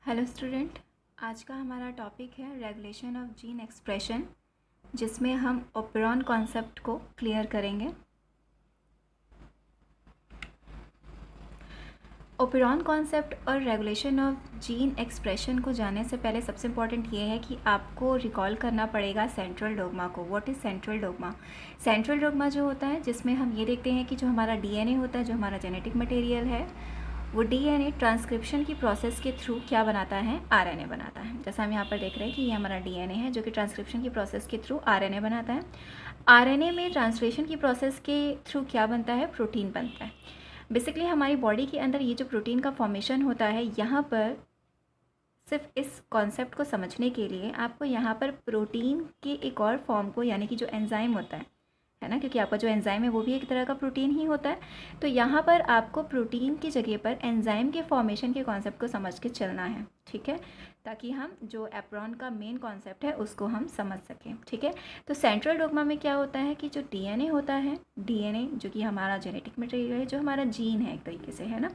Hello student, आज का हमारा टॉपिक है रेगुलेशन ऑफ जीन एक्सप्रेशन, जिसमें हम ओपेरॉन कॉन्सेप्ट को क्लियर करेंगे। ओपेरॉन कॉन्सेप्ट और रेगुलेशन ऑफ जीन एक्सप्रेशन को जानने से पहले सबसे इम्पॉर्टेंट ये है कि आपको रिकॉल करना पड़ेगा सेंट्रल डोग्मा को। What is central dogma? Central dogma जो होता है, जिसमें हम ये देखते हैं कि जो हमारा डीएनए होता है, जो हमारा जेनेटिक मटेरियल है, वो डीएनए ट्रांसक्रिप्शन की प्रोसेस के थ्रू क्या बनाता है? आरएनए बनाता है। जैसा हम यहाँ पर देख रहे हैं कि ये हमारा डीएनए है जो कि ट्रांसक्रिप्शन की प्रोसेस के थ्रू आरएनए बनाता है। आरएनए में ट्रांसलेशन की प्रोसेस के थ्रू क्या बनता है? प्रोटीन बनता है। बेसिकली हमारी बॉडी के अंदर ये जो प्रोटीन का फॉर्मेशन होता है, यहाँ पर सिर्फ इस कॉन्सेप्ट को समझने के लिए आपको यहाँ पर प्रोटीन के एक और फॉर्म को, यानी कि जो एंजाइम होता है ना, क्योंकि आपका जो एंजाइम है वो भी एक तरह का प्रोटीन ही होता है, तो यहाँ पर आपको प्रोटीन की जगह पर एंजाइम के फॉर्मेशन के कॉन्सेप्ट को समझ के चलना है, ठीक है, ताकि हम जो एप्रॉन का मेन कॉन्सेप्ट है उसको हम समझ सकें, ठीक है। तो सेंट्रल डोग्मा में क्या होता है कि जो डीएनए होता है, डीएनए जो कि हमारा जेनेटिक मटेरियल है, जो हमारा जीन है एक तरीके से, है ना,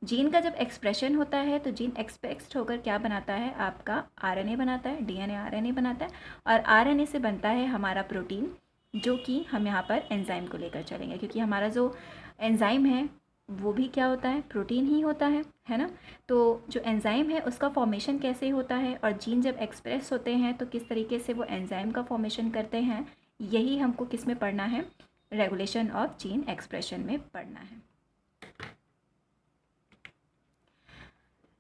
जीन का जब एक्सप्रेशन होता है तो जीन एक्सप्रेस होकर क्या बनाता है? आपका आरएनए बनाता है, डीएनए आरएनए बनाता है, और आरएनए से बनता है हमारा प्रोटीन, जो कि हम यहाँ पर एंजाइम को लेकर चलेंगे, क्योंकि हमारा जो एंजाइम है वो भी क्या होता है? प्रोटीन ही होता है ना। तो जो एंजाइम है उसका फॉर्मेशन कैसे होता है, और जीन जब एक्सप्रेस होते हैं तो किस तरीके से वो एंजाइम का फॉर्मेशन करते हैं, यही हमको किस में पढ़ना है? रेगुलेशन ऑफ जीन एक्सप्रेशन में पढ़ना है।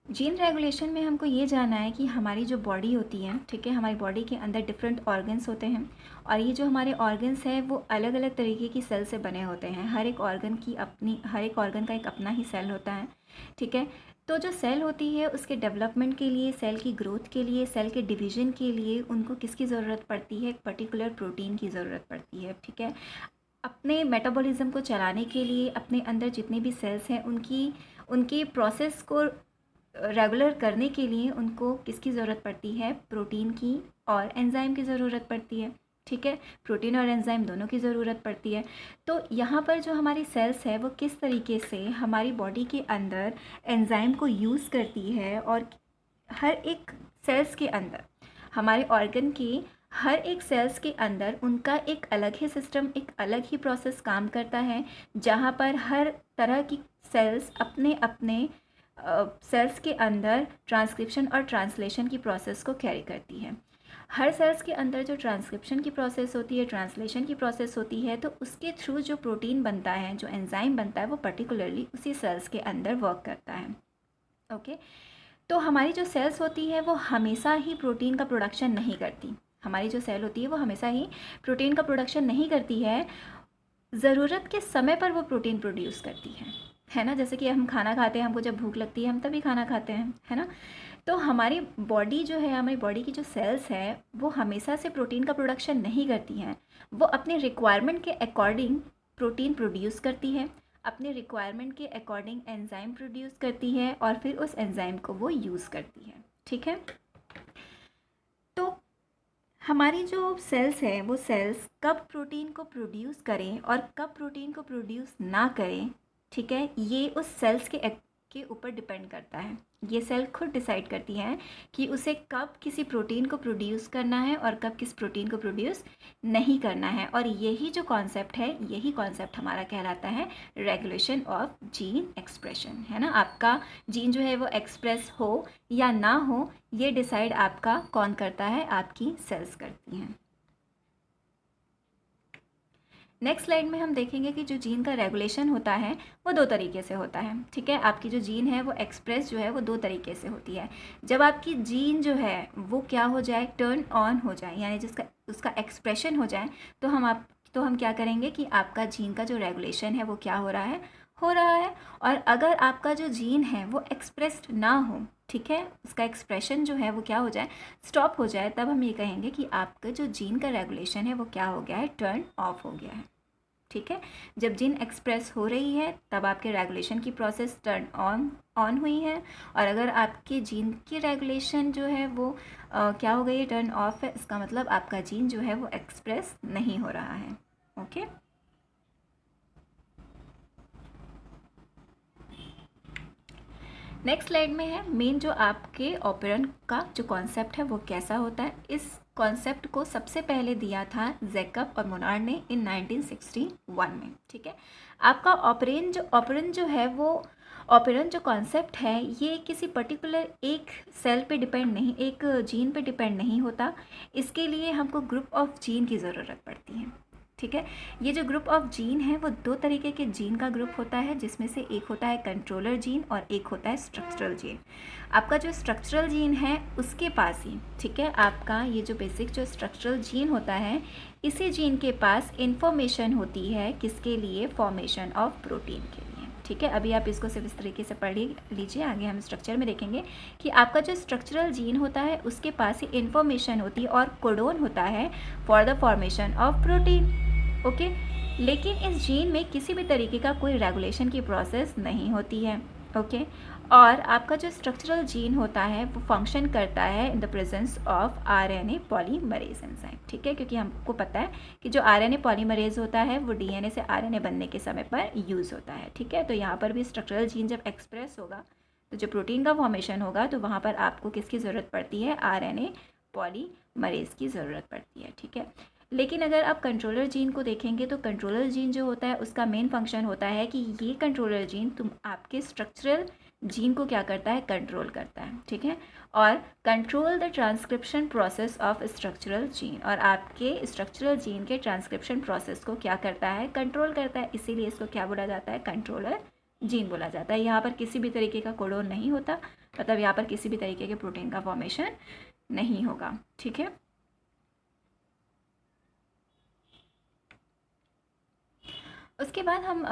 जीन रेगुलेशन में हमको ये जानना है कि हमारी जो बॉडी होती है, ठीक है, हमारी बॉडी के अंदर डिफरेंट ऑर्गन्स होते हैं, और ये जो हमारे ऑर्गन्स हैं वो अलग अलग तरीके की सेल से बने होते हैं। हर एक ऑर्गन का एक अपना ही सेल होता है, ठीक है। तो जो सेल होती है उसके डेवलपमेंट के लिए, सेल की ग्रोथ के लिए, सेल के डिवीजन के लिए उनको किसकी ज़रूरत पड़ती है? एक पर्टिकुलर प्रोटीन की ज़रूरत पड़ती है, ठीक है। अपने मेटाबॉलिज्म को चलाने के लिए अपने अंदर जितने भी सेल्स हैं उनकी प्रोसेस को रेगुलर करने के लिए उनको किसकी ज़रूरत पड़ती है? प्रोटीन की और एंजाइम की ज़रूरत पड़ती है, ठीक है। प्रोटीन और एंजाइम दोनों की ज़रूरत पड़ती है। तो यहाँ पर जो हमारी सेल्स है वो किस तरीके से हमारी बॉडी के अंदर एंजाइम को यूज़ करती है, और हर एक सेल्स के अंदर, हमारे ऑर्गन की हर एक सेल्स के अंदर उनका एक अलग ही सिस्टम, एक अलग ही प्रोसेस काम करता है, जहाँ पर हर तरह की सेल्स अपने अपने सेल्स के अंदर ट्रांसक्रिप्शन और ट्रांसलेशन की प्रोसेस को कैरी करती है। हर सेल्स के अंदर जो ट्रांसक्रिप्शन की प्रोसेस होती है, ट्रांसलेशन की प्रोसेस होती है, तो उसके थ्रू जो प्रोटीन बनता है, जो एंजाइम बनता है, वो पर्टिकुलरली उसी सेल्स के अंदर वर्क करता है, ओके। तो हमारी जो सेल्स होती है वो हमेशा ही प्रोटीन का प्रोडक्शन नहीं करती। हमारी जो सेल होती है वो हमेशा ही प्रोटीन का प्रोडक्शन नहीं करती है, ज़रूरत के समय पर वो प्रोटीन प्रोड्यूस करती है ना। जैसे कि हम खाना खाते हैं, हमको जब भूख लगती है हम तभी खाना खाते हैं, है ना। तो हमारी बॉडी जो है, हमारी बॉडी की जो सेल्स है वो हमेशा से प्रोटीन का प्रोडक्शन नहीं करती हैं। वो अपने रिक्वायरमेंट के अकॉर्डिंग प्रोटीन प्रोड्यूस करती है, अपने रिक्वायरमेंट के अकॉर्डिंग एंजाइम प्रोड्यूस करती है, और फिर उस एंजाइम को वो यूज़ करती है, ठीक है। तो हमारी जो सेल्स है वो सेल्स कब प्रोटीन को प्रोड्यूस करें और कब प्रोटीन को प्रोड्यूस ना करें, ठीक है, ये उस सेल्स के ऊपर डिपेंड करता है। ये सेल खुद डिसाइड करती हैं कि उसे कब किसी प्रोटीन को प्रोड्यूस करना है और कब किस प्रोटीन को प्रोड्यूस नहीं करना है, और यही जो कॉन्सेप्ट है, यही कॉन्सेप्ट हमारा कहलाता है रेगुलेशन ऑफ जीन एक्सप्रेशन, है ना। आपका जीन जो है वो एक्सप्रेस हो या ना हो, ये डिसाइड आपका कौन करता है? आपकी सेल्स करती हैं। नेक्स्ट स्लाइड में हम देखेंगे कि जो जीन का रेगुलेशन होता है वो दो तरीके से होता है, ठीक है। आपकी जो जीन है वो एक्सप्रेस जो है वो दो तरीके से होती है। जब आपकी जीन जो है वो क्या हो जाए? टर्न ऑन हो जाए, यानी जिसका उसका एक्सप्रेशन हो जाए, तो हम क्या करेंगे कि आपका जीन का जो रेगुलेशन है वो क्या हो रहा है। और अगर आपका जो जीन है वो एक्सप्रेस्ड ना हो, ठीक है, उसका एक्सप्रेशन जो है वो क्या हो जाए? स्टॉप हो जाए, तब हम ये कहेंगे कि आपका जो जीन का रेगुलेशन है वो क्या हो गया है? टर्न ऑफ हो गया है, ठीक है। जब जीन एक्सप्रेस हो रही है तब आपके रेगुलेशन की प्रोसेस टर्न ऑन हुई है, और अगर आपके जीन की रेगुलेशन जो है वो क्या हो गई है? टर्न ऑफ है। इसका मतलब आपका जीन जो है वो एक्सप्रेस नहीं हो रहा है, ओके। नेक्स्ट स्लाइड में है मेन जो आपके ऑपेरन का जो कॉन्सेप्ट है वो कैसा होता है। इस कॉन्सेप्ट को सबसे पहले दिया था जैकब और मोनार्ड ने इन 1961 में, ठीक है। आपका ऑपेरन जो है वो ऑपेरन जो कॉन्सेप्ट है ये किसी पर्टिकुलर एक सेल पे डिपेंड नहीं, एक जीन पे डिपेंड नहीं होता। इसके लिए हमको ग्रुप ऑफ जीन की ज़रूरत पड़ती है, ठीक है। ये जो ग्रुप ऑफ जीन है वो दो तरीके के जीन का ग्रुप होता है, जिसमें से एक होता है कंट्रोलर जीन और एक होता है स्ट्रक्चरल जीन। आपका जो स्ट्रक्चरल जीन है उसके पास ही, ठीक है, आपका ये जो बेसिक जो स्ट्रक्चरल जीन होता है इसी जीन के पास इंफॉर्मेशन होती है किसके लिए, फॉर्मेशन ऑफ प्रोटीन के लिए, ठीक है। अभी आप इसको सिर्फ इस तरीके से पढ़ लीजिए, आगे हम स्ट्रक्चर में देखेंगे कि आपका जो स्ट्रक्चरल जीन होता है उसके पास ही इंफॉर्मेशन होती है और कोडोन होता है for the formation of protein, okay. लेकिन इस जीन में किसी भी तरीके का कोई रेगुलेशन की प्रोसेस नहीं होती है, ओके। और आपका जो स्ट्रक्चरल जीन होता है वो फंक्शन करता है in the presence of RNA polymerase enzyme, ठीक है, क्योंकि हमको पता है कि जो आरएनए पॉलीमरेज होता है वो डीएनए से आरएनए बनने के समय पर यूज़ होता है, ठीक है। तो यहाँ पर भी स्ट्रक्चरल जीन जब एक्सप्रेस होगा तो जो प्रोटीन का फॉर्मेशन होगा तो वहाँ पर आपको किसकी ज़रूरत पड़ती है, आरएनए पॉलीमरेज की ज़रूरत पड़ती है, ठीक है। लेकिन अगर आप कंट्रोलर जीन को देखेंगे तो कंट्रोलर जीन जो होता है उसका मेन फंक्शन होता है कि ये कंट्रोलर जीन आपके स्ट्रक्चरल जीन को क्या करता है, कंट्रोल करता है, ठीक है। और control the transcription process of structural gene, और आपके स्ट्रक्चरल जीन के ट्रांसक्रिप्शन प्रोसेस को क्या करता है, कंट्रोल करता है। इसीलिए इसको क्या बोला जाता है, कंट्रोलर जीन बोला जाता है। यहाँ पर किसी भी तरीके का कोडोन नहीं होता, मतलब यहाँ पर किसी भी तरीके के प्रोटीन का फॉर्मेशन नहीं होगा, ठीक है। उसके बाद हम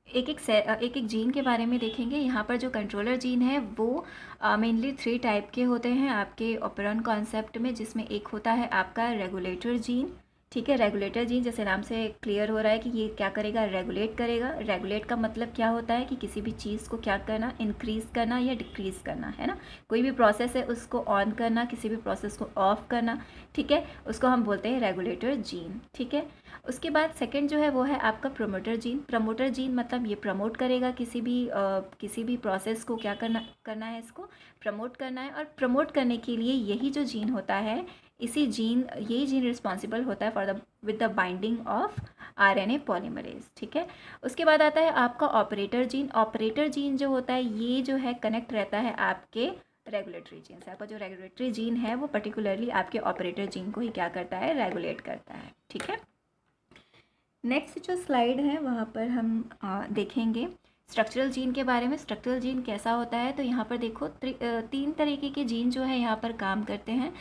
एक एक जीन के बारे में देखेंगे। यहाँ पर जो कंट्रोलर जीन है वो मेनली 3 टाइप के होते हैं आपके ऑपेरन कॉन्सेप्ट में, जिसमें एक होता है आपका रेगुलेटर जीन, ठीक है। रेगुलेटर जीन जैसे नाम से क्लियर हो रहा है कि ये क्या करेगा, रेगुलेट करेगा। रेगुलेट का मतलब क्या होता है कि किसी भी चीज़ को क्या करना, इंक्रीज़ करना या डिक्रीज़ करना, है ना। कोई भी प्रोसेस है उसको ऑन करना, किसी भी प्रोसेस को ऑफ करना, ठीक है, उसको हम बोलते हैं रेगुलेटर जीन, ठीक है। उसके बाद सेकंड जो है वो है आपका प्रमोटर जीन। प्रमोटर जीन मतलब ये प्रमोट करेगा किसी भी प्रोसेस को, क्या करना है, इसको प्रमोट करना है। और प्रमोट करने के लिए यही जो जीन होता है यही जीन रिस्पॉन्सिबल होता है for the with the binding of RNA polymerase, ठीक है। उसके बाद आता है आपका ऑपरेटर जीन। ऑपरेटर जीन जो होता है ये जो है कनेक्ट रहता है आपके रेगुलेटरी जीन से। आपका जो रेगुलेटरी जीन है वो पर्टिकुलरली आपके ऑपरेटर जीन को ही क्या करता है, रेगुलेट करता है, ठीक है। नेक्स्ट जो स्लाइड है वहाँ पर हम देखेंगे स्ट्रक्चरल जीन के बारे में। स्ट्रक्चरल जीन कैसा होता है, तो यहाँ पर देखो 3 तरीके के जीन जो है यहाँ पर काम करते हैं।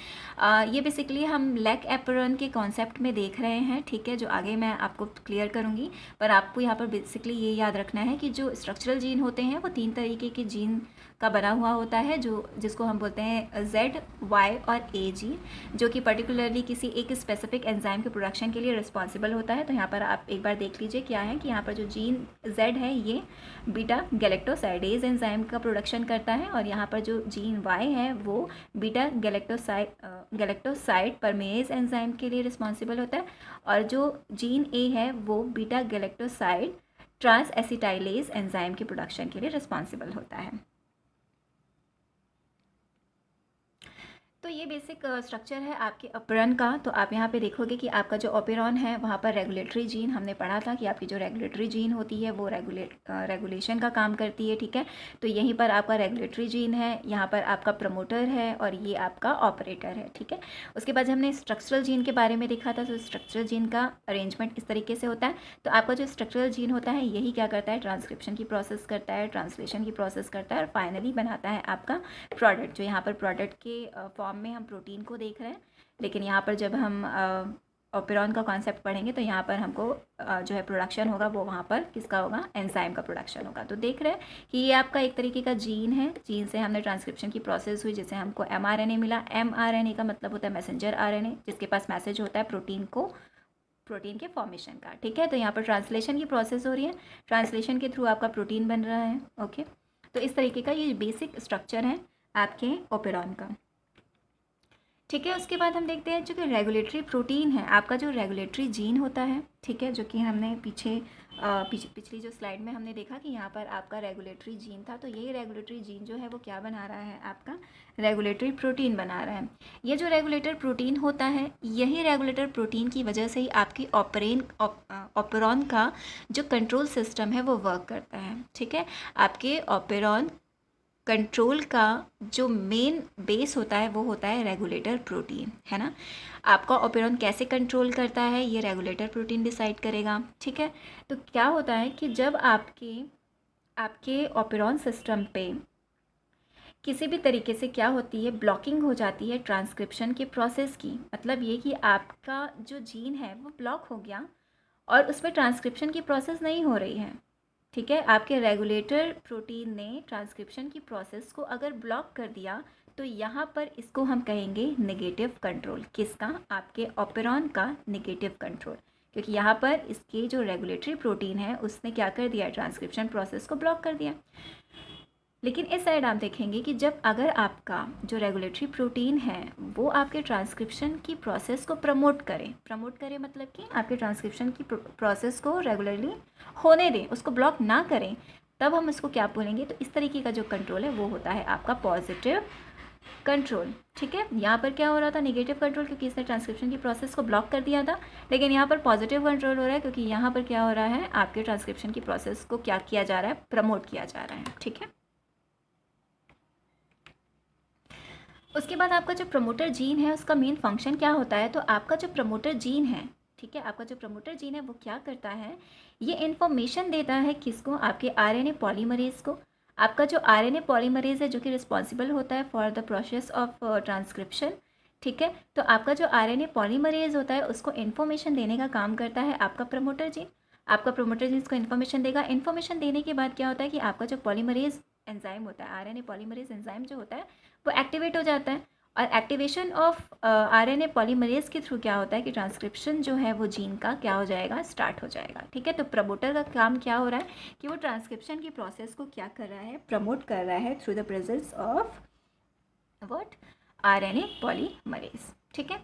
ये बेसिकली हम लैक एपरन के कॉन्सेप्ट में देख रहे हैं, ठीक है, जो आगे मैं आपको क्लियर करूँगी। पर आपको यहाँ पर बेसिकली ये याद रखना है कि जो स्ट्रक्चरल जीन होते हैं वो 3 तरीके के जीन का बना हुआ होता है, जिसको हम बोलते हैं Z, Y और A जीन, जो कि पर्टिकुलरली किसी एक स्पेसिफिक एंजाइम के प्रोडक्शन के लिए रिस्पॉन्सिबल होता है। तो यहाँ पर आप एक बार देख लीजिए क्या है कि यहाँ पर जो जीन Z है ये बीटा गैलेक्टोसाइडेज एंजाइम का प्रोडक्शन करता है, और यहाँ पर जो जीन Y है वो बीटा गैलेक्टोसाइड परमेज एंजाइम के लिए रिस्पॉन्सिबल होता है, और जो जीन A है वो beta galactoside transacetylase enzyme के प्रोडक्शन के लिए रिस्पॉन्सिबल होता है। तो ये बेसिक स्ट्रक्चर है आपके ऑपेरन का। तो आप यहाँ पे देखोगे कि आपका जो ऑपेरॉन है वहाँ पर रेगुलेटरी जीन, हमने पढ़ा था कि आपकी जो रेगुलेटरी जीन होती है वो रेगुलेशन का काम करती है, ठीक है। तो यहीं पर आपका रेगुलेटरी जीन है, यहाँ पर आपका प्रमोटर है और ये आपका ऑपरेटर है, ठीक है। उसके बाद हमने स्ट्रक्चरल जीन के बारे में देखा था। तो स्ट्रक्चरल जीन का अरेंजमेंट इस तरीके से होता है। तो आपका जो स्ट्रक्चरल जीन होता है यही क्या करता है, ट्रांसक्रिप्शन की प्रोसेस करता है, ट्रांसलेशन की प्रोसेस करता है और फाइनली बनाता है आपका प्रोडक्ट। जो यहाँ पर प्रोडक्ट के फॉर्म में हम प्रोटीन को देख रहे हैं, लेकिन यहाँ पर जब हम ऑपेरॉन का कॉन्सेप्ट पढ़ेंगे तो यहाँ पर हमको जो है प्रोडक्शन होगा वो वहाँ पर किसका होगा, एंजाइम का प्रोडक्शन होगा। तो देख रहे हैं कि ये आपका एक तरीके का जीन है। जीन से हमने ट्रांसक्रिप्शन की प्रोसेस हुई जिससे हमको mRNA मिला। mRNA का मतलब होता है मैसेंजर RNA, जिसके पास मैसेज होता है प्रोटीन के फॉर्मेशन का, ठीक है। तो यहाँ पर ट्रांसलेशन की प्रोसेस हो रही है, ट्रांसलेशन के थ्रू आपका प्रोटीन बन रहा है, ओके। तो इस तरीके का ये बेसिक स्ट्रक्चर है आपके ऑपेरॉन का, ठीक है। उसके बाद हम देखते हैं जो कि रेगुलेटरी प्रोटीन है, आपका जो रेगुलेटरी जीन होता है, ठीक है, जो कि हमने पीछे पिछली जो स्लाइड में हमने देखा कि यहाँ पर आपका रेगुलेटरी जीन था, तो यही रेगुलेटरी जीन जो है वो क्या बना रहा है, आपका रेगुलेटरी प्रोटीन बना रहा है। ये जो रेगुलेटर प्रोटीन होता है, यही रेगुलेटर प्रोटीन की वजह से ही आपकी ऑपेरॉन का जो कंट्रोल सिस्टम है वो वर्क करता है। ठीक है, आपके ऑपेरॉन कंट्रोल का जो मेन बेस होता है वो होता है रेगुलेटर प्रोटीन, है ना। आपका ऑपेरॉन कैसे कंट्रोल करता है ये रेगुलेटर प्रोटीन डिसाइड करेगा। ठीक है, तो क्या होता है कि जब आपके ऑपेरॉन सिस्टम पे किसी भी तरीके से क्या होती है, ब्लॉकिंग हो जाती है ट्रांसक्रिप्शन के प्रोसेस की, मतलब ये कि आपका जो जीन है वो ब्लॉक हो गया और उसमें ट्रांसक्रिप्शन की प्रोसेस नहीं हो रही है। ठीक है, आपके रेगुलेटर प्रोटीन ने ट्रांसक्रिप्शन की प्रोसेस को अगर ब्लॉक कर दिया तो यहाँ पर इसको हम कहेंगे नेगेटिव कंट्रोल। किसका, आपके ऑपेरॉन का नेगेटिव कंट्रोल, क्योंकि यहाँ पर इसके जो रेगुलेटरी प्रोटीन है उसने क्या कर दिया, ट्रांसक्रिप्शन प्रोसेस को ब्लॉक कर दिया। लेकिन इस साइड आप देखेंगे कि जब अगर आपका जो रेगुलेटरी प्रोटीन है वो आपके ट्रांसक्रिप्शन की प्रोसेस को प्रमोट करे मतलब कि आपके ट्रांसक्रिप्शन की प्रोसेस को रेगुलरली होने दें, उसको ब्लॉक ना करें, तब हम इसको क्या बोलेंगे, तो इस तरीके का जो कंट्रोल है वो होता है आपका पॉजिटिव कंट्रोल। ठीक है, यहाँ पर क्या हो रहा था, नेगेटिव कंट्रोल, क्योंकि इसने ट्रांसक्रिप्शन की प्रोसेस को ब्लॉक कर दिया था। लेकिन यहाँ पर पॉजिटिव कंट्रोल हो रहा है क्योंकि यहाँ पर क्या हो रहा है, आपके ट्रांसक्रिप्शन की प्रोसेस को क्या किया जा रहा है, प्रमोट किया जा रहा है। ठीक है, उसके बाद आपका जो प्रमोटर जीन है उसका मेन फंक्शन क्या होता है, तो आपका जो प्रमोटर जीन है, ठीक है, आपका जो प्रमोटर जीन है वो क्या करता है, ये इन्फॉर्मेशन देता है किसको, आपके आरएनए पॉलीमरेज को। आपका जो आरएनए पॉलीमरेज है जो कि रिस्पॉन्सिबल होता है for the process of transcription. ठीक है, तो आपका जो आरएनए पॉलीमरेज होता है उसको इन्फॉर्मेशन देने का काम करता है आपका प्रमोटर जीन। आपका प्रमोटर जीन इसको इन्फॉर्मेशन देगा। इन्फॉर्मेशन देने के बाद क्या होता है कि आपका जो पॉलीमरेज एंजाइम होता है, आरएनए पॉलीमरेज एंजाइम जो होता है वो एक्टिवेट हो जाता है। और एक्टिवेशन ऑफ आरएनए पॉलीमरेज के थ्रू क्या होता है कि ट्रांसक्रिप्शन जो है वो जीन का क्या हो जाएगा, स्टार्ट हो जाएगा। ठीक है, तो प्रमोटर का काम क्या हो रहा है कि वो ट्रांसक्रिप्शन की प्रोसेस को क्या कर रहा है, प्रमोट कर रहा है through the presence of what, RNA polymerase. ठीक है,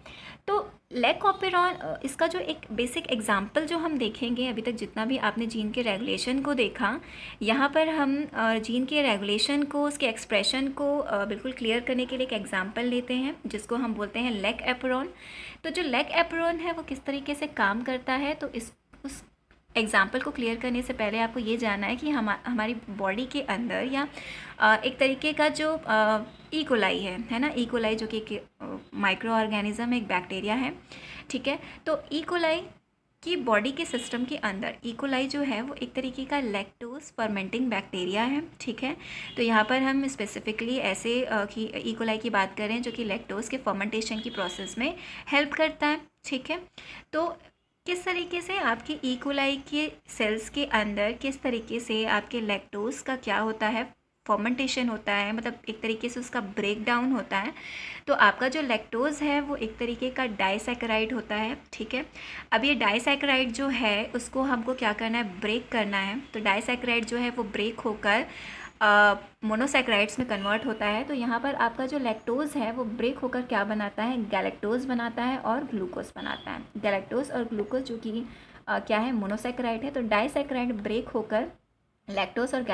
तो लैक ऑपेरॉन, इसका जो एक बेसिक एग्जांपल जो हम देखेंगे, अभी तक जितना भी आपने जीन के रेगुलेशन को देखा, यहाँ पर हम जीन के रेगुलेशन को, उसके एक्सप्रेशन को बिल्कुल क्लियर करने के लिए एक एग्जांपल लेते हैं जिसको हम बोलते हैं लैक एपेरॉन। तो जो लैक एपेरॉन है वो किस तरीके से काम करता है, तो उस एग्जाम्पल को क्लियर करने से पहले आपको ये जानना है कि हमारी बॉडी के अंदर या एक तरीके का जो इकोलाई है ना, इकोलाई जो कि एक माइक्रो ऑर्गेनिज्म, एक बैक्टीरिया है। ठीक है, तो इकोलाई की बॉडी के सिस्टम के अंदर इकोलाई जो है वो एक तरीके का लैक्टोज फर्मेंटिंग बैक्टीरिया है। ठीक है, तो यहाँ पर हम स्पेसिफिकली ऐसे कि इकोलाई की बात करें जो कि लैक्टोज के फर्मेंटेशन की प्रोसेस में हेल्प करता है। ठीक है, तो किस तरीके से आपके इकोलाई के सेल्स के अंदर किस तरीके से आपके लैक्टोज का क्या होता है, फर्मेंटेशन होता है, मतलब एक तरीके से उसका ब्रेक डाउन होता है। तो आपका जो लैक्टोज है वो एक तरीके का डाइसैकेराइड होता है। ठीक है, अब ये डाइसैकेराइड जो है उसको हमको क्या करना है, ब्रेक करना है। तो डाइसैकेराइड जो है वो ब्रेक होकर मोनोसैकेराइड्स में कन्वर्ट होता है। तो यहाँ पर आपका जो लैक्टोज है वो ब्रेक होकर क्या बनाता है, गैलेक्टोज बनाता है और ग्लूकोज बनाता है। गैलेक्टोज और ग्लूकोज जो कि क्या है, मोनोसैकेराइड है। तो डाइसैकेराइड ब्रेक होकर लैक्टोज और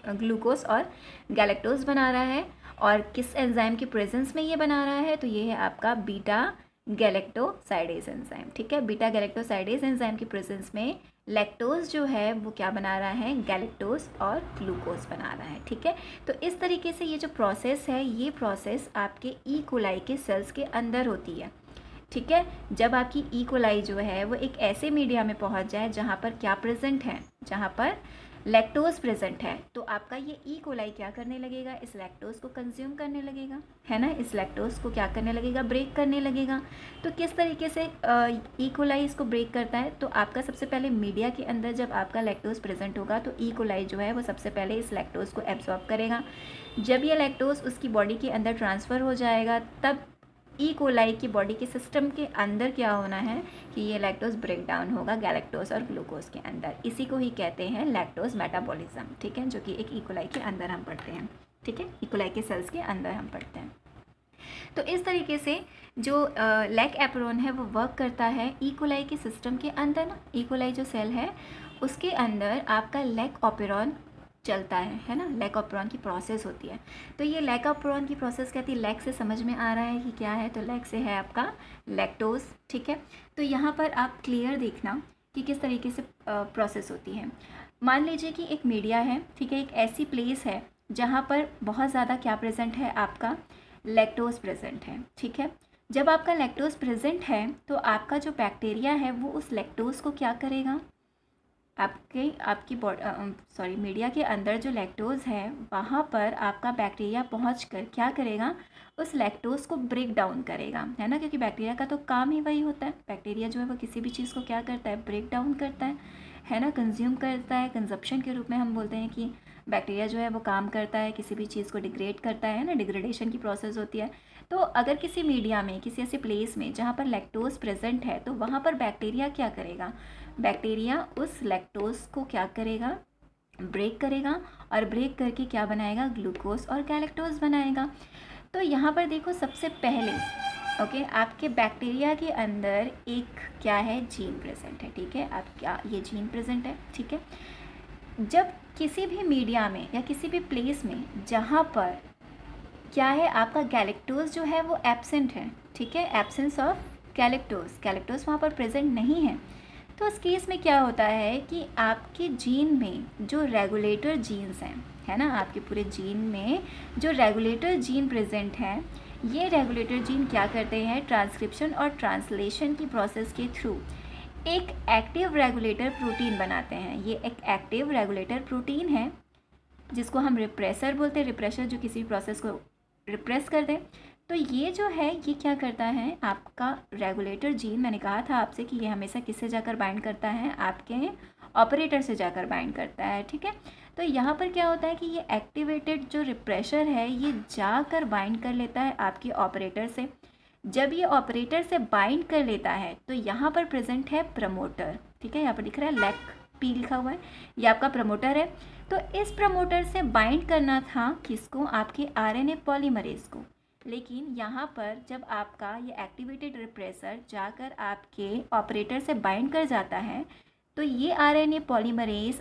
ग्लूकोज और गैलेक्टोज बना रहा है। और किस एंजाइम की प्रेजेंस में ये बना रहा है, तो ये है आपका बीटा गैलेक्टोसाइडेज एंजाइम। ठीक है, बीटा गैलेक्टोसाइडेज एंजाइम की प्रेजेंस में लैक्टोज जो है वो क्या बना रहा है, गैलेक्टोज और ग्लूकोज बना रहा है। ठीक है, तो इस तरीके से ये जो प्रोसेस है, ये प्रोसेस आपके ई कोलाई के सेल्स के अंदर होती है। ठीक है, जब आपकी ई कोलाई जो है वो एक ऐसे मीडिया में पहुंच जाए जहां पर क्या प्रेजेंट है, जहां पर लैक्टोज प्रेजेंट है, तो आपका ये ई कोलाई क्या करने लगेगा, इस लैक्टोज को कंज्यूम करने लगेगा, है ना, इस लैक्टोज को क्या करने लगेगा, ब्रेक करने लगेगा। तो किस तरीके से ई कोलाई इसको ब्रेक करता है, तो आपका सबसे पहले मीडिया के अंदर जब आपका लैक्टोज प्रेजेंट होगा तो ई कोलाई जो है वो सबसे पहले इस लैक्टोज को एब्जॉर्ब करेगा। जब ये लैक्टोज उसकी बॉडी के अंदर ट्रांसफ़र हो जाएगा तब ई कोलाई की बॉडी के सिस्टम के अंदर क्या होना है कि ये लैक्टोज ब्रेक डाउन होगा गैलेक्टोज और ग्लूकोज के अंदर। इसी को ही कहते हैं लैक्टोज मेटाबॉलिज्म। ठीक है, जो कि एक ई कोलाई के अंदर हम पढ़ते हैं। ठीक है, ई कोलाई के सेल्स के अंदर हम पढ़ते हैं। तो इस तरीके से जो लैक एपेरॉन है वो वर्क करता है ई कोलाई के सिस्टम के अंदर ना। ई कोलाई जो सेल है उसके अंदर आपका लैक ऑपेरॉन चलता है ना, लैक ऑपेरॉन की प्रोसेस होती है। तो ये लैक ऑपेरॉन की प्रोसेस कहती है, लैक से समझ में आ रहा है कि क्या है, तो लैक से है आपका लैक्टोज, ठीक है। तो यहाँ पर आप क्लियर देखना कि किस तरीके से प्रोसेस होती है। मान लीजिए कि एक मीडिया है, ठीक है, एक ऐसी प्लेस है जहाँ पर बहुत ज़्यादा क्या प्रेजेंट है, आपका लैक्टोज प्रेजेंट है, ठीक है। जब आपका लैक्टोज प्रेजेंट है तो आपका जो बैक्टीरिया है वो उस लैक्टोज को क्या करेगा, आपकी मीडिया के अंदर जो लैक्टोज है वहाँ पर आपका बैक्टीरिया पहुँचकर क्या करेगा, उस लैक्टोज को ब्रेक डाउन करेगा, है ना, क्योंकि बैक्टीरिया का तो काम ही वही होता है। बैक्टीरिया जो है वो किसी भी चीज़ को क्या करता है, ब्रेक डाउन करता है ना, कंज्यूम करता है। कंजप्शन के रूप में हम बोलते हैं कि बैक्टीरिया जो है वो काम करता है, किसी भी चीज़ को डिग्रेड करता है ना, डिग्रेडेशन की प्रोसेस होती है। तो अगर किसी मीडिया में, किसी ऐसे प्लेस में जहाँ पर लैक्टोज प्रेजेंट है, तो वहाँ पर बैक्टीरिया क्या करेगा, बैक्टीरिया उस लैक्टोज को क्या करेगा, ब्रेक करेगा, और ब्रेक करके क्या बनाएगा, ग्लूकोज और गैलेक्टोज बनाएगा। तो यहाँ पर देखो सबसे पहले ओके आपके बैक्टीरिया के अंदर एक क्या है, जीन प्रेजेंट है, ठीक है। आप क्या, ये जीन प्रेजेंट है, ठीक है। जब किसी भी मीडिया में या किसी भी प्लेस में जहाँ पर क्या है, आपका गैलेक्टोज जो है वो एब्सेंट है, ठीक है, एब्सेंस ऑफ गैलेक्टोज वहाँ पर प्रेजेंट नहीं है, तो उस केस में क्या होता है कि आपके जीन में जो रेगुलेटर जीन्स हैं, है ना, आपके पूरे जीन में जो रेगुलेटर जीन प्रेजेंट हैं, ये रेगुलेटर जीन क्या करते हैं, ट्रांसक्रिप्शन और ट्रांसलेशन की प्रोसेस के थ्रू एक एक्टिव रेगुलेटर प्रोटीन बनाते हैं। ये एक एक्टिव रेगुलेटर प्रोटीन है जिसको हम रिप्रेसर बोलते हैं, रिप्रेसर जो किसी प्रोसेस को रिप्रेस कर दे। तो ये जो है ये क्या करता है, आपका रेगुलेटर जीन, मैंने कहा था आपसे कि ये हमेशा किससे जाकर बाइंड करता है, आपके ऑपरेटर से जाकर बाइंड करता है, ठीक है। तो यहाँ पर क्या होता है कि ये एक्टिवेटेड जो रिप्रेसर है ये जाकर बाइंड कर लेता है आपके ऑपरेटर से। जब ये ऑपरेटर से बाइंड कर लेता है तो यहाँ पर प्रेजेंट है प्रमोटर, ठीक है, यहाँ पर दिख रहा है लैक पी लिखा हुआ है, ये आपका प्रमोटर है। तो इस प्रमोटर से बाइंड करना था किसको, आपके आरएनए पॉलीमरेज को। लेकिन यहाँ पर जब आपका ये एक्टिवेटेड रिप्रेसर जाकर आपके ऑपरेटर से बाइंड कर जाता है तो ये आरएनए पॉलीमरेज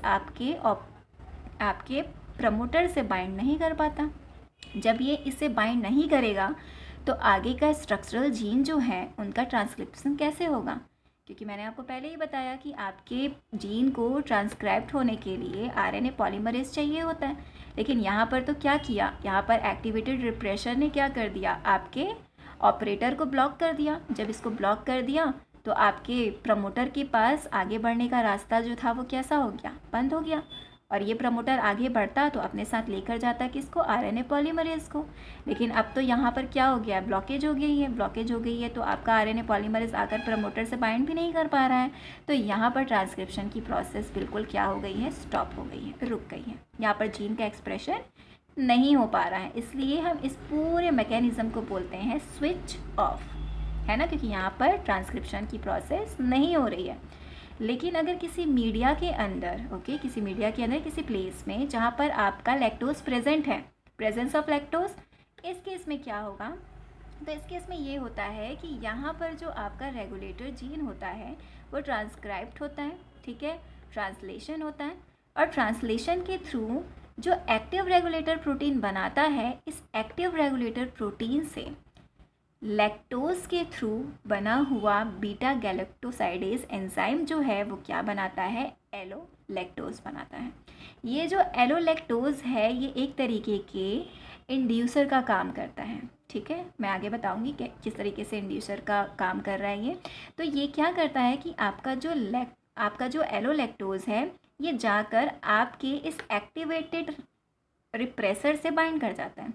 आपके प्रमोटर से बाइंड नहीं कर पाता। जब ये इससे बाइंड नहीं करेगा तो आगे का स्ट्रक्चरल जीन जो है उनका ट्रांसक्रिप्शन कैसे होगा, क्योंकि मैंने आपको पहले ही बताया कि आपके जीन को ट्रांसक्राइब्ड होने के लिए आरएनए पॉलीमरेज चाहिए होता है। लेकिन यहाँ पर तो क्या किया, यहाँ पर एक्टिवेटेड रिप्रेसर ने क्या कर दिया, आपके ऑपरेटर को ब्लॉक कर दिया। जब इसको ब्लॉक कर दिया तो आपके प्रमोटर के पास आगे बढ़ने का रास्ता जो था वो कैसा हो गया, बंद हो गया। और ये प्रमोटर आगे बढ़ता तो अपने साथ लेकर जाता किसको, आरएनए पॉलीमरेज को। लेकिन अब तो यहाँ पर क्या हो गया, ब्लॉकेज हो गई है, ब्लॉकेज हो गई है तो आपका आरएनए पॉलीमरेज आकर प्रमोटर से बाइंड भी नहीं कर पा रहा है। तो यहाँ पर ट्रांसक्रिप्शन की प्रोसेस बिल्कुल क्या हो गई है, स्टॉप हो गई है, रुक गई है। यहाँ पर जीन का एक्सप्रेशन नहीं हो पा रहा है, इसलिए हम इस पूरे मैकेनिज्म को बोलते हैं स्विच ऑफ, है ना, क्योंकि यहाँ पर ट्रांसक्रिप्शन की प्रोसेस नहीं हो रही है। लेकिन अगर किसी मीडिया के अंदर किसी मीडिया के अंदर किसी प्लेस में जहाँ पर आपका लैक्टोज प्रेजेंट है, प्रेजेंस ऑफ लैक्टोज, इस केस में क्या होगा, तो इस केस में ये होता है कि यहाँ पर जो आपका रेगुलेटर जीन होता है वो ट्रांसक्राइब्ड होता है, ठीक है, ट्रांसलेशन होता है, और ट्रांसलेशन के थ्रू जो एक्टिव रेगुलेटर प्रोटीन बनाता है, इस एक्टिव रेगुलेटर प्रोटीन से लैक्टोज के थ्रू बना हुआ बीटा गैलेक्टोसाइडेज एंजाइम जो है वो क्या बनाता है, एलो लैक्टोज बनाता है। ये जो एलो लैक्टोज है ये एक तरीके के इंड्यूसर का काम करता है, ठीक है, मैं आगे बताऊंगी कि किस तरीके से इंड्यूसर का काम कर रहा है ये। तो ये क्या करता है कि आपका जो एलो लैक्टोज है ये जाकर आपके इस एक्टिवेटेड रिप्रेसर से बाइंड कर जाता है।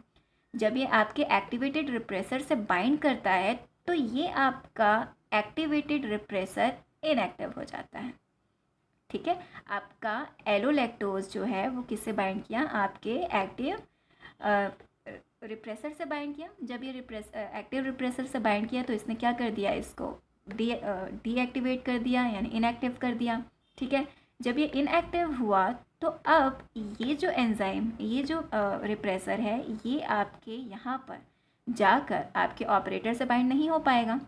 जब ये आपके एक्टिवेटेड रिप्रेसर से बाइंड करता है तो ये आपका एक्टिवेटेड रिप्रेसर इनएक्टिव हो जाता है, ठीक है। आपका एलो लैक्टोज जो है वो किससे बाइंड किया, आपके एक्टिव रिप्रेसर से बाइंड किया। जब ये एक्टिव रिप्रेसर से बाइंड किया तो इसने क्या कर दिया, इसको डीएक्टिवेट कर दिया, यानी इनएक्टिव कर दिया, ठीक है। जब ये इनएक्टिव हुआ तो अब ये जो एंजाइम, ये जो रिप्रेसर है ये आपके यहाँ पर जाकर आपके ऑपरेटर से बाइंड नहीं हो पाएगा।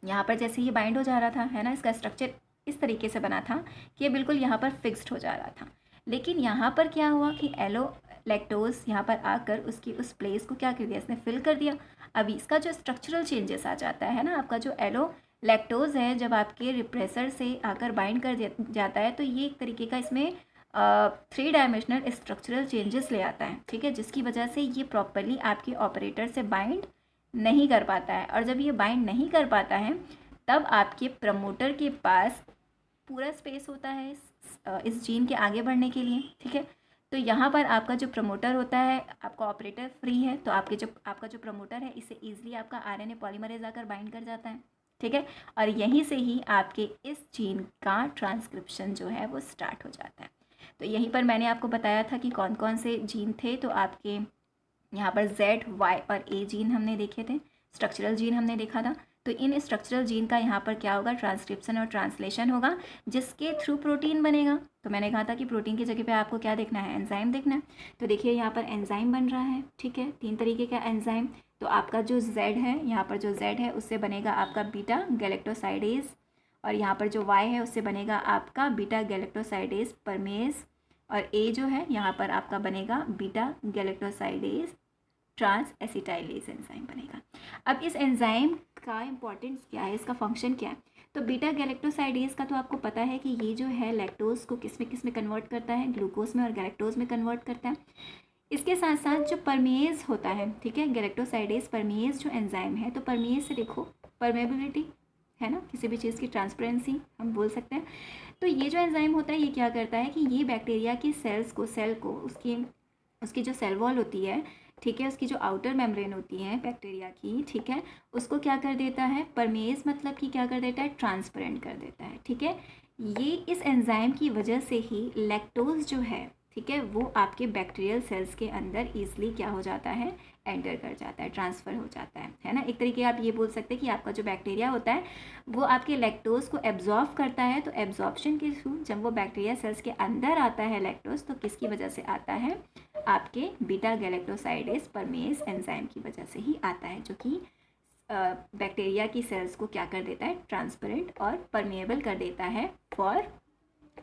यहाँ पर जैसे ये बाइंड हो जा रहा था, है ना, इसका स्ट्रक्चर इस तरीके से बना था कि ये बिल्कुल यहाँ पर फिक्स्ड हो जा रहा था। लेकिन यहाँ पर क्या हुआ कि एलो लैक्टोज यहाँ पर आकर उसकी उस प्लेस को क्या कर दिया, इसने फिल कर दिया। अभी इसका जो स्ट्रक्चरल चेंजेस आ जाता है ना, आपका जो एलो लैक्टोज है जब आपके रिप्रेसर से आकर बाइंड कर जाता है तो ये एक तरीके का इसमें 3 डायमेंशनल स्ट्रक्चरल चेंजेस ले आता है, ठीक है, जिसकी वजह से ये प्रॉपरली आपके ऑपरेटर से बाइंड नहीं कर पाता है। और जब ये बाइंड नहीं कर पाता है तब आपके प्रमोटर के पास पूरा स्पेस होता है इस जीन के आगे बढ़ने के लिए, ठीक है। तो यहाँ पर आपका जो प्रमोटर होता है, आपका ऑपरेटर फ्री है, तो आपका जो प्रमोटर है इसे ईजिली आपका आरएनए पॉलीमरेज आकर बाइंड कर जाता है, ठीक है। और यहीं से ही आपके इस जीन का ट्रांसक्रिप्शन जो है वो स्टार्ट हो जाता है। तो यहीं पर मैंने आपको बताया था कि कौन कौन से जीन थे। तो आपके यहाँ पर Z, Y और A जीन हमने देखे थे, स्ट्रक्चरल जीन हमने देखा था। तो इन स्ट्रक्चरल जीन का यहाँ पर क्या होगा, ट्रांसक्रिप्शन और ट्रांसलेशन होगा, जिसके थ्रू प्रोटीन बनेगा। तो मैंने कहा था कि प्रोटीन की जगह पे आपको क्या देखना है, एंजाइम देखना है। तो देखिए यहाँ पर एंजाइम बन रहा है, ठीक है, 3 तरीके का एंजाइम। तो आपका जो Z है, यहाँ पर जो Z है उससे बनेगा आपका बीटा गैलेक्टोसाइडेज, और यहाँ पर जो Y है उससे बनेगा आपका बीटा गैलेक्टोसाइडेज परमेज, और A जो है यहाँ पर आपका बनेगा beta galactosidase transacetylase enzyme बनेगा। अब इस एंजाइम का इंपॉर्टेंस क्या है, इसका फंक्शन क्या है। तो बीटा गैलेक्टोसाइडेज का तो आपको पता है कि ये जो है लैक्टोज को किस में कन्वर्ट करता है, ग्लूकोज में और गैलेक्टोज में कन्वर्ट करता है। इसके साथ साथ जो परमेज होता है, ठीक है, गैलेक्टोसाइडेज परमेज जो एंजाइम है, तो परमेज से देखो परमेबिलिटी है ना, किसी भी चीज़ की ट्रांसपेरेंसी हम बोल सकते हैं। तो ये जो एंजाइम होता है ये क्या करता है कि ये बैक्टीरिया की सेल को उसकी जो सेल वॉल होती है, ठीक है, उसकी जो आउटर मेम्ब्रेन होती है बैक्टीरिया की, ठीक है, उसको क्या कर देता है, परमेज मतलब कि क्या कर देता है, ट्रांसपेरेंट कर देता है, ठीक है। ये इस एंजाइम की वजह से ही लैक्टोज जो है, ठीक है, वो आपके बैक्टीरियल सेल्स के अंदर ईजिली क्या हो जाता है, एंटर कर जाता है, ट्रांसफ़र हो जाता है ना। एक तरीके आप ये बोल सकते हैं कि आपका जो बैक्टीरिया होता है वो आपके लैक्टोज को एब्जॉर्ब करता है। तो एब्जॉर्प्शन के थ्रू जब वो बैक्टीरिया सेल्स के अंदर आता है लैक्टोज, तो किसकी वजह से आता है, आपके बीटा गैलेक्टोसाइडेज परमेज एंजाइम की वजह से ही आता है, जो कि बैक्टीरिया की सेल्स को क्या कर देता है, ट्रांसपेरेंट और परमेएबल कर देता है फॉर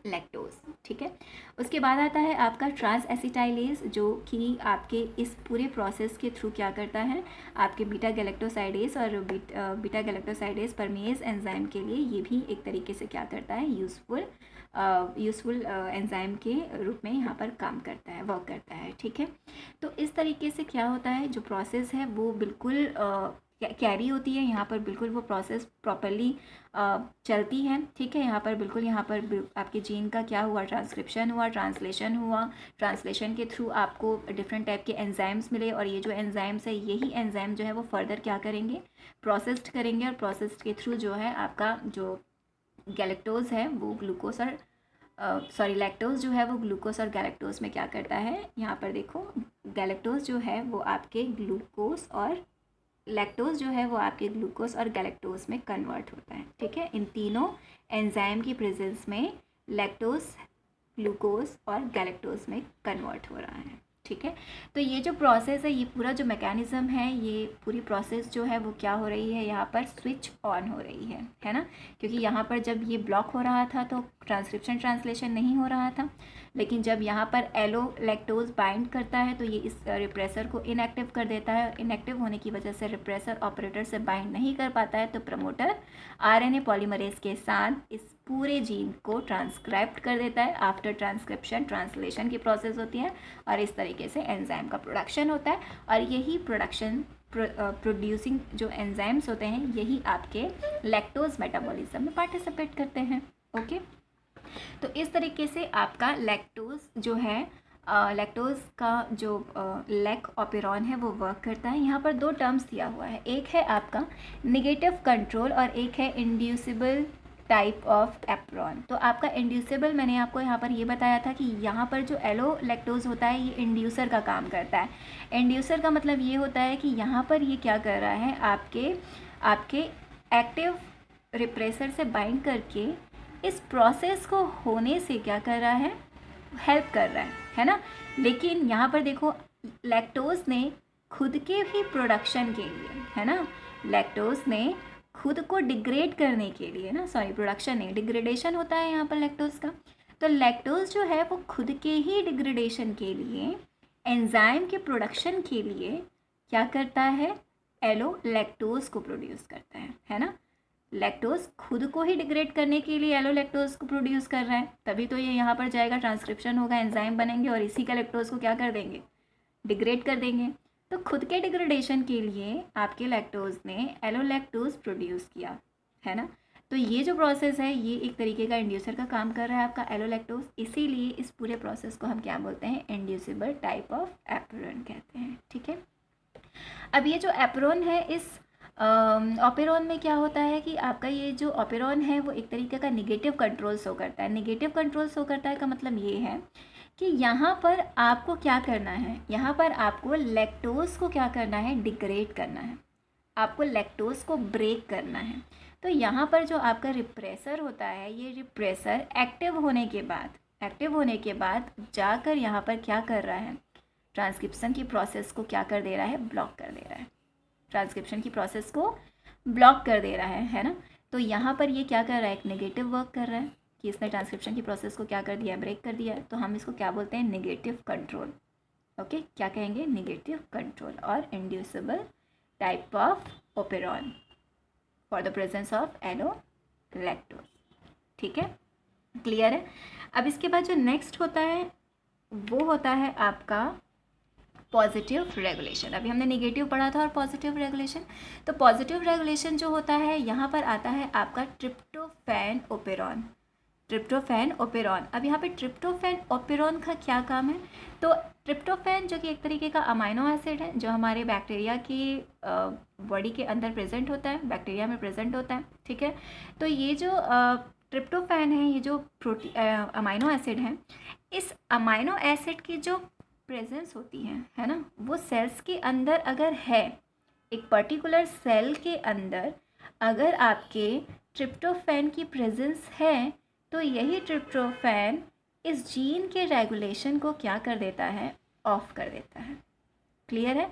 लैक्टोज, ठीक है। उसके बाद आता है आपका ट्रांस एसिटाइलेज, जो कि आपके इस पूरे प्रोसेस के थ्रू क्या करता है, आपके बीटा गैलेक्टोसाइडेज और बीटा गैलेक्टोसाइडेज परमेज एंजाइम के लिए ये भी एक तरीके से क्या करता है, यूज़फुल एंजाइम के रूप में यहाँ पर काम करता है, वर्क करता है, ठीक है। तो इस तरीके से क्या होता है, जो प्रोसेस है वो बिल्कुल कैरी होती है, यहाँ पर बिल्कुल वो प्रोसेस प्रॉपरली चलती है, ठीक है। यहाँ पर आपके जीन का क्या हुआ, ट्रांसक्रिप्शन हुआ, ट्रांसलेशन हुआ, ट्रांसलेशन के थ्रू आपको डिफरेंट टाइप के एंजाइम्स मिले, और ये जो एंजाइम्स है यही एंजाइम जो है वो फर्दर क्या करेंगे, प्रोसेस्ड करेंगे, और प्रोसेस के थ्रू जो है आपका जो गैलेक्टोज है वो ग्लूकोज और लैक्टोज जो है वो ग्लूकोज और गैलेक्टोज में क्या करता है, यहाँ पर देखो गैलेक्टोज जो है वो आपके ग्लूकोज और लैक्टोज जो है वो आपके ग्लूकोज और गैलेक्टोज में कन्वर्ट होता है, ठीक है। इन तीनों एंजाइम की प्रेजेंस में लैक्टोज, ग्लूकोज और गैलेक्टोज में कन्वर्ट हो रहा है, ठीक है। तो ये जो प्रोसेस है, ये पूरा जो मैकेनिज़्म है, ये पूरी प्रोसेस जो है वो क्या हो रही है, यहाँ पर स्विच ऑन हो रही है ना। क्योंकि यहाँ पर जब ये ब्लॉक हो रहा था तो ट्रांसक्रिप्शन ट्रांसलेशन नहीं हो रहा था, लेकिन जब यहाँ पर एलो लैक्टोज बाइंड करता है तो ये इस रिप्रेसर को इनएक्टिव कर देता है। इनएक्टिव होने की वजह से रिप्रेसर ऑपरेटर से बाइंड नहीं कर पाता है, तो प्रमोटर आरएनए पॉलीमरेज के साथ इस पूरे जीन को ट्रांसक्राइब कर देता है। आफ्टर ट्रांसक्रिप्शन ट्रांसलेशन की प्रोसेस होती है, और इस तरीके से एंजाइम का प्रोडक्शन होता है। और यही प्रोड्यूसिंग जो एंजाइम्स होते हैं, यही आपके लैक्टोज मेटाबॉलिज्म में पार्टिसिपेट करते हैं, ओके। तो इस तरीके से आपका लैक्टोज जो है, लैक्टोज का जो लैक ऑपेरॉन है वो वर्क करता है। यहाँ पर 2 टर्म्स दिया हुआ है, एक है आपका नेगेटिव कंट्रोल और एक है इंड्यूसिबल टाइप ऑफ एप्रॉन। तो आपका इंड्यूसिबल, मैंने आपको यहाँ पर ये बताया था कि यहाँ पर जो एलो लैक्टोज होता है ये इंड्यूसर का काम करता है। इंड्यूसर का मतलब ये होता है कि यहाँ पर ये क्या कर रहा है, आपके एक्टिव रिप्रेसर से बाइंड करके इस प्रोसेस को होने से क्या कर रहा है, हेल्प कर रहा है ना। लेकिन यहाँ पर देखो लैक्टोज ने खुद के भी प्रोडक्शन के लिए, है ना, लैक्टोज ने खुद को डिग्रेड करने के लिए ना, सॉरी प्रोडक्शन नहीं, डिग्रेडेशन होता है यहाँ पर लैक्टोज का। तो लैक्टोज जो है वो खुद के ही डिग्रेडेशन के लिए, एंजाइम के प्रोडक्शन के लिए क्या करता है, एलो लैक्टोज को प्रोड्यूस करता है ना। लैक्टोज खुद को ही डिग्रेड करने के लिए एलो लैक्टोज को प्रोड्यूस कर रहा है, तभी तो ये यहाँ पर जाएगा, ट्रांसक्रिप्शन होगा, एंजाइम बनेंगे और इसी का लैक्टोज को क्या कर देंगे, डिग्रेड कर देंगे। तो खुद के डिग्रेडेशन के लिए आपके लैक्टोज ने एलो लैक्टोज प्रोड्यूस किया, है ना। तो ये जो प्रोसेस है ये एक तरीके का इंड्यूसर का काम कर रहा है आपका एलो लैक्टोज, इसीलिए इस पूरे प्रोसेस को हम क्या बोलते हैं, इंड्यूसिबल टाइप ऑफ एपेरोन कहते हैं, ठीक है। अब ये जो एपेरोन है, इस ऑपेरोन में क्या होता है कि आपका ये जो ऑपेरोन है वो एक तरीके का निगेटिव कंट्रोल शो करता है। निगेटिव कंट्रोल शो करता है का मतलब ये है कि यहाँ पर आपको क्या करना है, यहाँ पर आपको लैक्टोज को क्या करना है, डिग्रेड करना है, आपको लैक्टोज को ब्रेक करना है। तो यहाँ पर जो आपका रिप्रेसर होता है, ये रिप्रेसर एक्टिव होने के बाद जाकर यहाँ पर क्या कर रहा है, ट्रांसक्रिप्शन की प्रोसेस को क्या कर दे रहा है, ब्लॉक कर दे रहा है, ट्रांसक्रिप्शन की प्रोसेस को ब्लॉक कर दे रहा है ना। तो यहाँ पर ये क्या कर रहा है, एक नेगेटिव वर्क कर रहा है कि इसने ट्रांसक्रिप्शन की प्रोसेस को क्या कर दिया, ब्रेक कर दिया है। तो हम इसको क्या बोलते हैं, नेगेटिव कंट्रोल। ओके, क्या कहेंगे, नेगेटिव कंट्रोल और inducible type of operon for the presence of allolactose, ठीक है, क्लियर है। अब इसके बाद जो नेक्स्ट होता है वो होता है आपका पॉजिटिव रेगुलेशन। अभी हमने नेगेटिव पढ़ा था और पॉजिटिव रेगुलेशन। तो पॉजिटिव रेगुलेशन जो होता है यहाँ पर आता है आपका ट्रिप्टोफैन ओपेरॉन। ट्रिप्टोफैन ओपेरॉन, अब यहाँ पे ट्रिप्टोफैन ओपेरॉन का क्या काम है, तो ट्रिप्टोफैन जो कि एक तरीके का अमाइनो एसिड है जो हमारे बैक्टीरिया की बॉडी के अंदर प्रेजेंट होता है, बैक्टीरिया में प्रेजेंट होता है, ठीक है। तो ये जो ट्रिप्टोफैन है, ये जो अमाइनो एसिड है, इस अमाइनो एसिड की जो प्रेजेंस होती है ना, वो सेल्स के अंदर अगर है, एक पर्टिकुलर सेल के अंदर अगर आपके ट्रिप्टोफैन की प्रेजेंस है, तो यही ट्रिप्टोफैन इस जीन के रेगुलेशन को क्या कर देता है, ऑफ कर देता है, क्लियर है।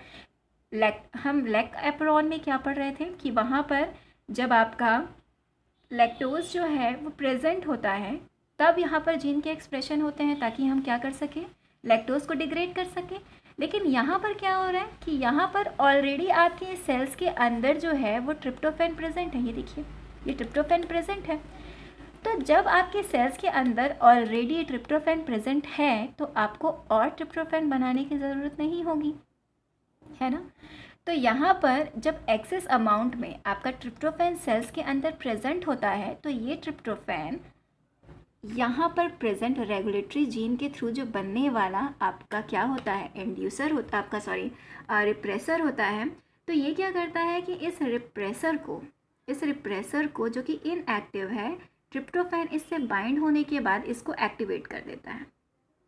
हम लैक एपेरोन में क्या पढ़ रहे थे कि वहाँ पर जब आपका लैक्टोज जो है वो प्रेजेंट होता है, तब यहाँ पर जीन के एक्सप्रेशन होते हैं ताकि हम क्या कर सकें, लैक्टोज को डिग्रेड कर सकें। लेकिन यहाँ पर क्या हो रहा है कि यहाँ पर ऑलरेडी आपके सेल्स के अंदर जो है वो ट्रिप्टोफैन प्रेजेंट है, ये देखिए, ये ट्रिप्टोफैन प्रेजेंट है। तो जब आपके सेल्स के अंदर ऑलरेडी ट्रिप्टोफैन प्रेजेंट है, तो आपको और ट्रिप्टोफैन बनाने की ज़रूरत नहीं होगी, है ना। तो यहाँ पर जब एक्सेस अमाउंट में आपका ट्रिप्टोफैन सेल्स के अंदर प्रेजेंट होता है, तो ये ट्रिप्टोफैन यहाँ पर प्रेजेंट रेगुलेटरी जीन के थ्रू जो बनने वाला आपका क्या होता है, इंड्यूसर होता है आपका, सॉरी रिप्रेसर होता है। तो ये क्या करता है कि इस रिप्रेसर को जो कि इनएक्टिव है, ट्रिप्टोफैन इससे बाइंड होने के बाद इसको एक्टिवेट कर देता है,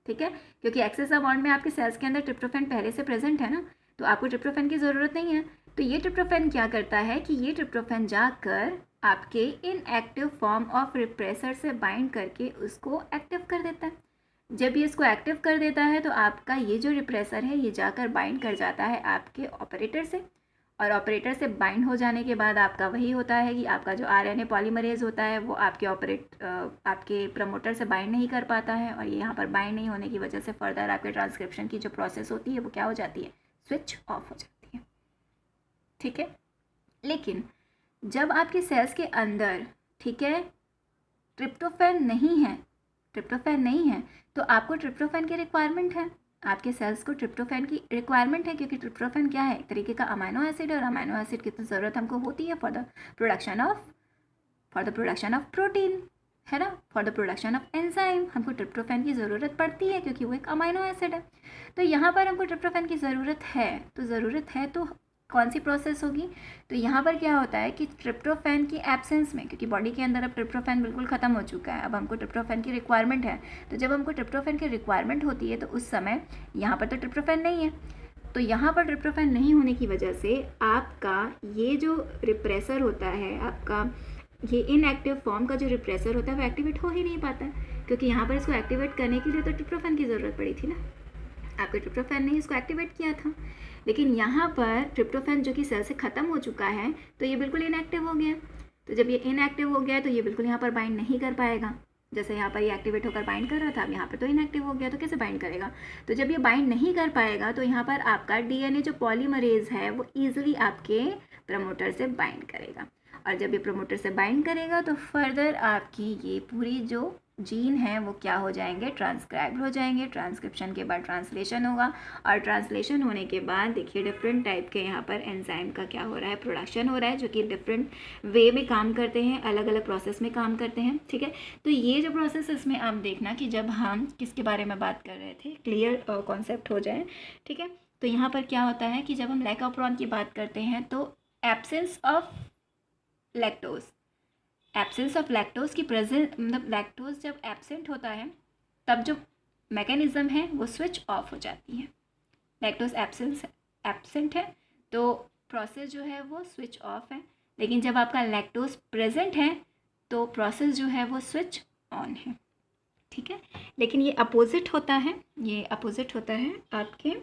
ठीक है। क्योंकि एक्सेस अमाउंट में आपके सेल्स के अंदर ट्रिप्टोफैन पहले से प्रेजेंट है ना, तो आपको ट्रिप्टोफैन की ज़रूरत नहीं है। तो ये ट्रिप्टोफैन क्या करता है कि ये ट्रिप्टोफैन जाकर आपके इनएक्टिव फॉर्म ऑफ रिप्रेसर से बाइंड करके उसको एक्टिव कर देता है। जब ये इसको एक्टिव कर देता है तो आपका ये जो रिप्रेसर है ये जाकर बाइंड कर जाता है आपके ऑपरेटर से, और ऑपरेटर से बाइंड हो जाने के बाद आपका वही होता है कि आपका जो आरएनए पॉलीमरेज होता है वो आपके प्रमोटर से बाइंड नहीं कर पाता है, और ये यहाँ पर बाइंड नहीं होने की वजह से फर्दर आपके ट्रांसक्रिप्शन की जो प्रोसेस होती है वो क्या हो जाती है, स्विच ऑफ हो जाती है, ठीक है। लेकिन जब आपके सेल्स के अंदर, ठीक है, ट्रिप्टोफैन नहीं है, तो आपको ट्रिप्टोफैन की रिक्वायरमेंट है, आपके सेल्स को ट्रिप्टोफैन की रिक्वायरमेंट है, क्योंकि ट्रिप्टोफैन क्या है, एक तरीके का अमाइनो एसिड है, और अमाइनो एसिड की तो ज़रूरत हमको होती है for the production of protein, है ना, for the production of enzyme. हमको ट्रिप्टोफैन की ज़रूरत पड़ती है क्योंकि वो एक अमाइनो एसिड है। तो यहाँ पर हमको ट्रिप्टोफैन की ज़रूरत है, तो कौन सी प्रोसेस होगी, तो यहाँ पर क्या होता है कि ट्रिप्टोफैन की एब्सेंस में, क्योंकि बॉडी के अंदर अब ट्रिप्टोफैन बिल्कुल ख़त्म हो चुका है, अब हमको ट्रिप्टोफैन की रिक्वायरमेंट है। तो जब हमको ट्रिप्टोफैन की रिक्वायरमेंट होती है तो उस समय यहाँ पर तो ट्रिप्टोफैन नहीं है, तो यहाँ पर ट्रिप्टोफैन नहीं होने की वजह से आपका ये जो रिप्रेसर होता है, आपका ये इनएक्टिव फॉर्म का जो रिप्रेसर होता है वो एक्टिवेट हो ही नहीं पाता, क्योंकि यहाँ पर इसको एक्टिवेट करने के लिए तो ट्रिप्टोफैन की ज़रूरत पड़ी थी ना, आपके ट्रिप्टोफैन ने इसको एक्टिवेट किया था। लेकिन यहाँ पर ट्रिप्टोफैन जो कि सेल से ख़त्म हो चुका है तो ये बिल्कुल इनएक्टिव हो गया। तो जब ये इनएक्टिव हो गया तो ये बिल्कुल यहाँ पर बाइंड नहीं कर पाएगा। जैसे यहाँ पर ये एक्टिवेट होकर बाइंड कर रहा था, अब यहाँ पर तो इनएक्टिव हो गया, तो कैसे बाइंड करेगा? तो जब ये बाइंड नहीं कर पाएगा तो यहाँ पर आपका डीएनए जो पॉलीमरेज है वो ईजिली आपके प्रमोटर से बाइंड करेगा। और जब ये प्रमोटर से बाइंड करेगा तो फर्दर आपकी ये पूरी जो जीन है वो क्या हो जाएंगे, ट्रांसक्राइब हो जाएंगे। ट्रांसक्रिप्शन के बाद ट्रांसलेशन होगा, और ट्रांसलेशन होने के बाद देखिए डिफरेंट टाइप के यहाँ पर एंजाइम का क्या हो रहा है, प्रोडक्शन हो रहा है, जो कि डिफरेंट वे में काम करते हैं, अलग अलग प्रोसेस में काम करते हैं। ठीक है, तो ये जो प्रोसेस इसमें आप देखना कि जब हम किसके बारे में बात कर रहे थे, क्लियर कॉन्सेप्ट हो जाए। ठीक है, तो यहाँ पर क्या होता है कि जब हम लैकोप्रोन की बात करते हैं तो absence of lactose, absence of lactose की प्रेजेंट, मतलब लैक्टोज जब एब्सेंट होता है तब जो मैकेनिज्म है वो स्विच ऑफ हो जाती है। लैक्टोज एब्सेंट है तो प्रोसेस जो है वो स्विच ऑफ है, लेकिन जब आपका लैक्टोज प्रेजेंट है तो प्रोसेस जो है वो स्विच ऑन है। ठीक है, लेकिन ये अपोजिट होता है, ये अपोजिट होता है आपके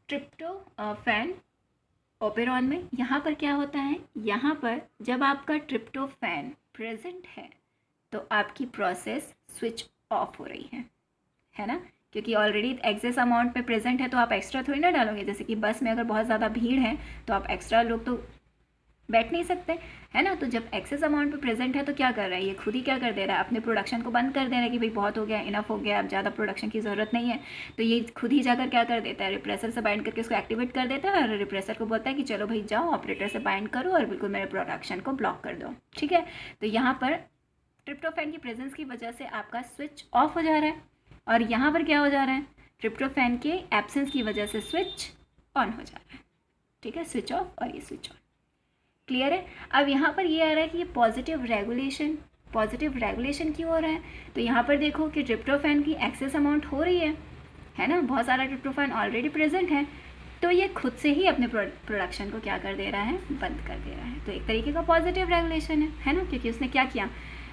ट्रिप्टोफैन ओपेरॉन में। यहाँ पर क्या होता है, यहाँ पर जब आपका ट्रिप्टोफैन प्रेजेंट है तो आपकी प्रोसेस स्विच ऑफ हो रही है ना, क्योंकि ऑलरेडी एक्सेस अमाउंट पे प्रेजेंट है तो आप एक्स्ट्रा थोड़ी ना डालोगे। जैसे कि बस में अगर बहुत ज़्यादा भीड़ है तो आप एक्स्ट्रा लोग तो बैठ नहीं सकते, है ना। तो जब एक्सेस अमाउंट पे प्रेजेंट है तो क्या कर रहा है, ये खुद ही क्या कर दे रहा है, अपने प्रोडक्शन को बंद कर दे रहा है कि भाई बहुत हो गया, इनफ हो गया, अब ज़्यादा प्रोडक्शन की ज़रूरत नहीं है। तो ये खुद ही जाकर क्या कर देता है, रिप्रेसर से बाइंड करके इसको एक्टिवेट कर देता है, और रिप्रेसर को बोलता है कि चलो भाई जाओ ऑपरेटर से बाइंड करो और बिल्कुल मेरे प्रोडक्शन को ब्लॉक कर दो। ठीक है, तो यहाँ पर ट्रिप्टोफैन की प्रेजेंस की वजह से आपका स्विच ऑफ हो जा रहा है, और यहाँ पर क्या हो जा रहा है, ट्रिप्टोफैन के एब्सेंस की वजह से स्विच ऑन हो जा रहा है। ठीक है, स्विच ऑफ और ये स्विच ऑन, क्लियर है। अब यहाँ पर ये आ रहा है कि ये पॉजिटिव रेगुलेशन क्यों हो रहा है, तो यहाँ पर देखो कि ट्रिप्टोफैन की एक्सेस अमाउंट हो रही है ना, बहुत सारा ट्रिप्टोफैन ऑलरेडी प्रेजेंट है, तो ये खुद से ही अपने प्रोडक्शन को क्या कर दे रहा है, बंद कर दे रहा है। तो एक तरीके का पॉजिटिव रेगुलेशन है ना, क्योंकि उसने क्या किया,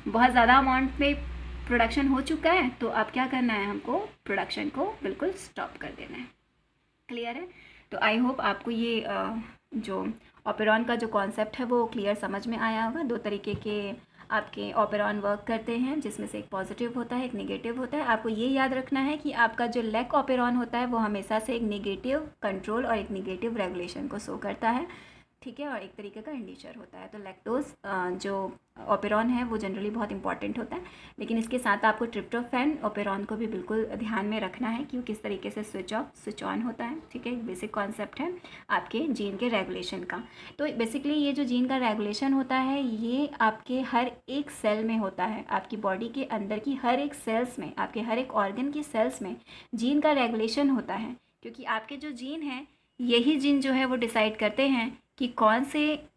बहुत ज़्यादा अमाउंट में प्रोडक्शन हो चुका है तो अब क्या करना है, हमको प्रोडक्शन को बिल्कुल स्टॉप कर देना है। क्लियर है, तो आई होप आपको ये जो ओपेरॉन का जो कॉन्सेप्ट है वो क्लियर समझ में आया होगा। दो तरीके के आपके ओपेरॉन वर्क करते हैं, जिसमें से एक पॉजिटिव होता है, एक नेगेटिव होता है। आपको ये याद रखना है कि आपका जो लैक ओपेरॉन होता है वो हमेशा से एक नेगेटिव कंट्रोल और एक नेगेटिव रेगुलेशन को शो करता है। ठीक है, और एक तरीके का इंडिशर होता है। तो लैक्टोज जो ओपेरॉन है वो जनरली बहुत इंपॉर्टेंट होता है, लेकिन इसके साथ आपको ट्रिप्टोफैन ओपेरॉन को भी बिल्कुल ध्यान में रखना है कि वो किस तरीके से स्विच ऑफ स्विच ऑन होता है। ठीक है, एक बेसिक कॉन्सेप्ट है आपके जीन के रेगुलेशन का। तो बेसिकली ये जो जीन का रेगुलेशन होता है ये आपके हर एक सेल में होता है, आपकी बॉडी के अंदर की हर एक सेल्स में, आपके हर एक ऑर्गन की सेल्स में जीन का रेगुलेशन होता है, क्योंकि आपके जो जीन हैं यही जीन जो है वो डिसाइड करते हैं कि कौन से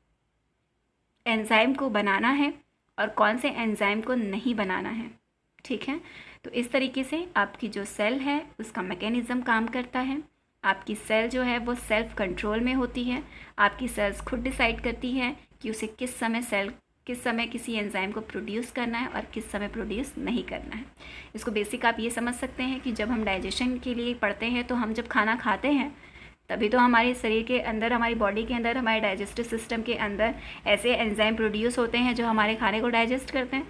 एंजाइम को बनाना है और कौन से एंजाइम को नहीं बनाना है। ठीक है, तो इस तरीके से आपकी जो सेल है उसका मैकेनिज़्म काम करता है। आपकी सेल जो है वो सेल्फ कंट्रोल में होती है, आपकी सेल्स खुद डिसाइड करती है कि उसे किस समय किसी एंजाइम को प्रोड्यूस करना है और किस समय प्रोड्यूस नहीं करना है। इसको बेसिक आप ये समझ सकते हैं कि जब हम डाइजेशन के लिए पढ़ते हैं तो हम जब खाना खाते हैं तभी तो हमारे शरीर के अंदर, हमारी बॉडी के अंदर, हमारे डाइजेस्टिव सिस्टम के अंदर ऐसे एंजाइम प्रोड्यूस होते हैं जो हमारे खाने को डाइजेस्ट करते हैं।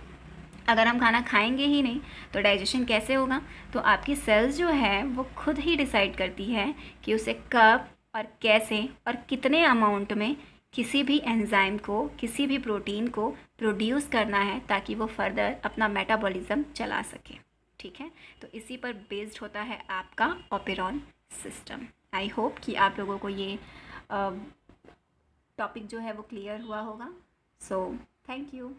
अगर हम खाना खाएंगे ही नहीं तो डाइजेशन कैसे होगा। तो आपकी सेल्स जो है वो खुद ही डिसाइड करती है कि उसे कब और कैसे और कितने अमाउंट में किसी भी एंजाइम को, किसी भी प्रोटीन को प्रोड्यूस करना है ताकि वो फर्दर अपना मेटाबॉलिज्म चला सके। ठीक है, तो इसी पर बेस्ड होता है आपका ओपेरॉन सिस्टम। आई होप कि आप लोगों को ये टॉपिक जो है वो क्लियर हुआ होगा। So thank you.